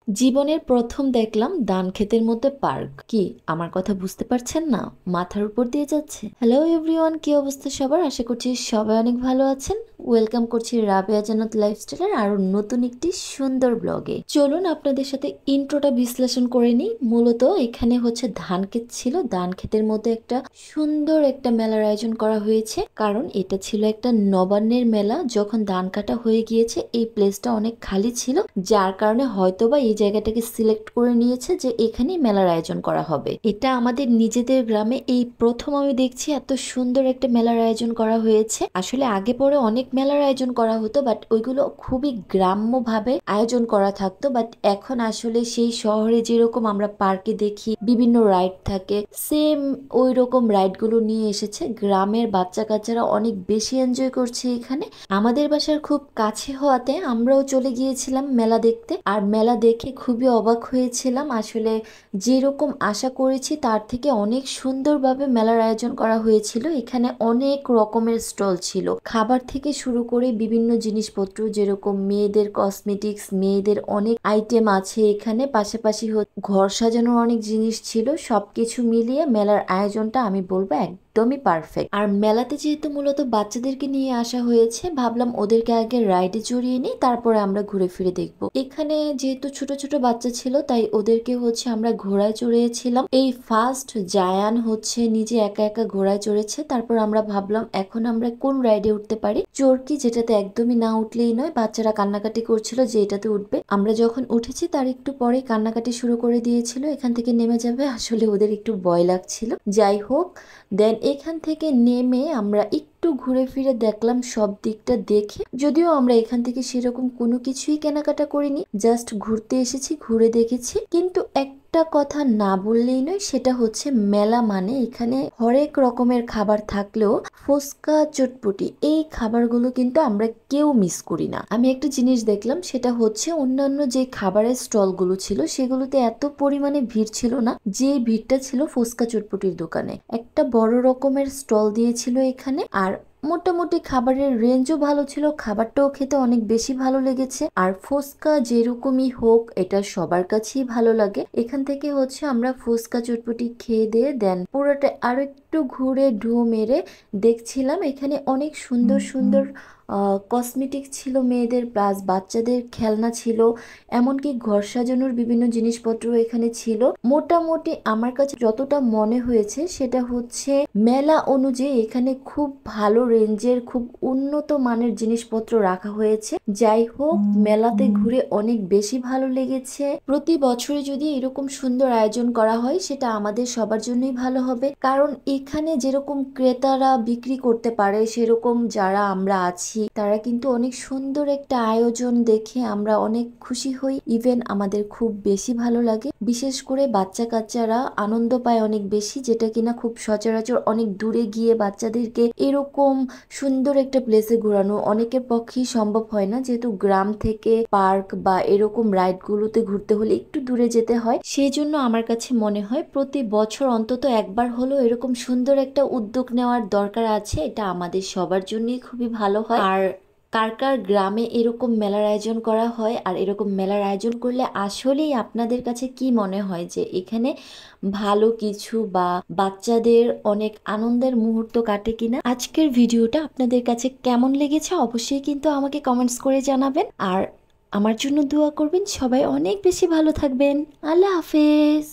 জীবনের প্রথম দেখলাম ধান ক্ষেতের মধ্যে পার্ক। কি আমার কথা বুঝতে পারছেন না? মাথার উপর দিয়ে যাচ্ছে। হ্যালো এভরিওয়ান, কি অবস্থা সবার? আশা করছি সবাই অনেক ভালো আছেন। ওয়েলকাম করছি রাবেয়া জান্নাত লাইফস্টাইলের আরো নতুন একটি সুন্দর ব্লগে। চলুন আপনাদের সাথে ইন্ট্রোটা বিশ্লেষণ করে নিই। মূলত এখানে হচ্ছে ধান ক্ষেত ছিল। ধান ক্ষেতের মধ্যে একটা সুন্দর একটা মেলার আয়োজন করা হয়েছে, কারণ এটা ছিল একটা নবান্নের মেলা। যখন ধান কাটা হয়ে গিয়েছে এই প্লেসটা অনেক খালি ছিল, যার কারণে হয়তোবা এই জায়গাটাকে সিলেক্ট করে নিয়েছে যে এখানেই মেলার আয়োজন করা হবে। এটা আমাদের নিজেদের গ্রামে এই প্রথম আমি দেখছি এত সুন্দর একটা মেলার আয়োজন করা হয়েছে। আসলে আগে পরে অনেক মেলার আয়োজন করা হতো, বাট ওইগুলো খুবই গ্রাম্য ভাবে আয়োজন করা থাকতো। বাট এখন আসলে সেই শহরে যেরকম আমরা পার্কে দেখি বিভিন্ন রাইড থাকে, সেম ওই রকম রাইড গুলো নিয়ে এসেছে। গ্রামের বাচ্চা কাচ্চারা অনেক বেশি এনজয় করছে এখানে। আমাদের বাসার খুব কাছে হওয়াতে আমরাও চলে গিয়েছিলাম মেলা দেখতে, আর মেলা দেখে খুবই অবাক হয়েছিলাম। আসলে যেরকম আশা করেছি তার থেকে অনেক সুন্দরভাবে মেলার আয়োজন করা হয়েছিল। এখানে অনেক রকমের স্টল ছিল, খাবার থেকে শুরু করে বিভিন্ন জিনিসপত্র, যেরকম মেয়েদের কসমেটিক্স, মেয়েদের অনেক আইটেম আছে এখানে। পাশাপাশি ঘর সাজানোর অনেক জিনিস ছিল। সবকিছু মিলিয়ে মেলার আয়োজনটা আমি বলবো একদমই পারফেক্ট। আর মেলাতে যেহেতু মূলত বাচ্চাদেরকে নিয়ে আসা হয়েছে, ভাবলাম ওদেরকে আগে রাইডে চড়িয়ে নিই, তারপরে আমরা ঘুরে ফিরে দেখবো। এখানে যেহেতু ছোট ছোট বাচ্চা ছিল, তাই ওদেরকে হচ্ছে আমরা ঘোড়ায় চড়িয়েছিলাম। এই ফার্স্ট জায়ান হচ্ছে নিজে একা একা ঘোড়ায় চড়েছে। তারপর আমরা ভাবলাম এখন আমরা কোন রাইডে উঠতে পারি। চরকি, যেটাতে একদমই না উঠলেই নয়। বাচ্চারা কান্নাকাটি করছিল যে এটাতে উঠবে। আমরা যখন উঠেছি তার একটু পরে কান্নাকাটি শুরু করে দিয়েছিল, এখান থেকে নেমে যাবে। আসলে ওদের একটু ভয় লাগছিল। যাই হোক, দেন এখান থেকে নেমে আমরা একটু ঘুরে ফিরে দেখলাম সব দিকটা দেখে। যদিও আমরা এখান থেকে সেরকম কোনো কিছুই কেনাকাটা করিনি, জাস্ট ঘুরতে এসেছি, ঘুরে দেখেছি। কিন্তু একটা কথা না বললেই নয়, সেটা হচ্ছে মেলা মানে এখানে হরেক রকমের খাবার থাকলেও ফুচকা চটপটি এই খাবারগুলো কিন্তু আমরা কেউ মিস করি না। আমি একটা জিনিস দেখলাম, সেটা হচ্ছে অন্যান্য যে খাবারের স্টলগুলো ছিল সেগুলোতে এত পরিমাণে ভিড় ছিল না যে ভিড়টা ছিল ফুচকা চটপটির দোকানে। একটা বড় রকমের স্টল দিয়েছিল এখানে, আর মোটামুটি খাবারের রেঞ্জও ভালো ছিল। খাবারটাও খেতে অনেক বেশি ভালো লেগেছে। আর ফুচকা যেরকমই হোক, এটা সবার কাছেই ভালো লাগে। এখান থেকে হচ্ছে আমরা ফুচকা চটপটি খেয়ে দিয়ে দেন পুরোটা আরো একটু ঘুরে ঢু মেরে দেখছিলাম। এখানে অনেক সুন্দর সুন্দর কসমেটিক ছিল মেয়েদের, প্লাস বাচ্চাদের খেলনা ছিল, এমনকি ঘর সাজানোর বিভিন্ন জিনিসপত্র এখানে ছিল। মোটামুটি আমার কাছে যতটা মনে হয়েছে সেটা হচ্ছে মেলা অনুযায়ী এখানে খুব ভালো রেঞ্জের, খুব উন্নত মানের জিনিসপত্র রাখা হয়েছে। যাই হোক, মেলাতে ঘুরে অনেক বেশি ভালো লেগেছে। প্রতি বছরে যদি এরকম সুন্দর আয়োজন করা হয় সেটা আমাদের সবার জন্যই ভালো হবে, কারণ এখানে যেরকম ক্রেতারা বিক্রি করতে পারে, সেরকম যারা আমরা আছি তারা কিন্তু অনেক সুন্দর একটা আয়োজন দেখে আমরা অনেক খুশি হই। ইভেন আমাদের খুব বেশি ভালো লাগে। বিশেষ করে বাচ্চা কাচ্চারা আনন্দ পায় অনেক বেশি, যেটা কিনা খুব সচরাচর অনেক দূরে গিয়ে বাচ্চাদেরকে এরকম সুন্দর একটা প্লেসে ঘোরানো অনেকের পক্ষেই সম্ভব হয় না, যেহেতু গ্রাম থেকে পার্ক বা এরকম রাইড গুলোতে ঘুরতে হলে একটু দূরে যেতে হয়। সেই জন্য আমার কাছে মনে হয় প্রতি বছর অন্তত একবার হলেও এরকম সুন্দর একটা উদ্যোগ নেওয়ার দরকার আছে। এটা আমাদের সবার জন্যই খুবই ভালো হয়। আর কার কার গ্রামে এরকম মেলার আয়োজন করা হয়, আর এরকম মেলার আয়োজন করলে আসলেই আপনাদের কাছে কি মনে হয় যে এখানে ভালো কিছু বা বাচ্চাদের অনেক আনন্দের মুহূর্ত কাটে কিনা? আজকের ভিডিওটা আপনাদের কাছে কেমন লেগেছে অবশ্যই কিন্তু আমাকে কমেন্টস করে জানাবেন, আর আমার জন্য দোয়া করবেন। সবাই অনেক বেশি ভালো থাকবেন। আল্লাহ হাফেজ।